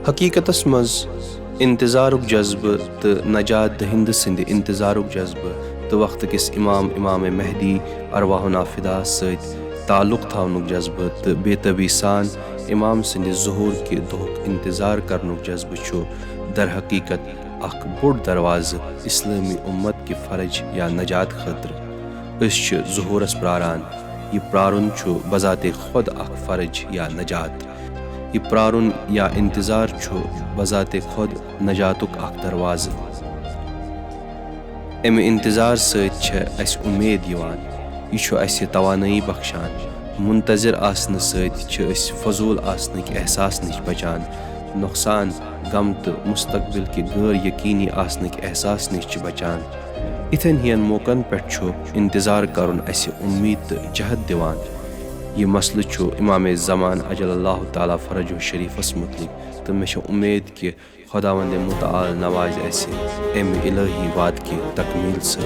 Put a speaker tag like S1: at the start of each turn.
S1: हकीकतस मज इंतज़ारुक जज्बे तो नजात दहिंद सिंध इंतज़ारुक जज्बे तो वक्त किस इमाम महदी अरवाह नाफिदा सत ताल्लुक थावनुक जज्बे तो बेतबी सान इमाम सिंध ज़ुहूर के दोक इंतज़ार करनुक जज्बे छो दर हकीकत अख बोड़ दरवाज़ इस्लामी उम्मत के फ़र्ज या नजात खतर ज़ुहूरस प्रारान। ये प्रारुन छो बज़ाते खुद अख फ़र्ज या नजात। ये प्रारुन या इंतज़ार छो बज़ाते खुद नजातुक अख दरवाज़। अमे इंतज़ार सत छ अस उम्मीद यिवान, ये छो अस तवानाई बख्शान। मुंतज़िर आसने सत छ अस फजूल आसनिक एहसास निश बचान। नुकसान, गम तो मुस्तकबिल के गैर यकीनी आसनिक एहसास निश बचान। इथन हियन मौकन पे छो इंतज़ार करुन अस उम्मीद तो जहद दिवान। ये मसल छो इमाम ज़मान अजल्लाहु ताला फ़रजहु शरीफस मुतलिक तो मे उम्मीद कि खुदावंद मुतआल नवाज अस अमि इलाही वाद के तकमील से।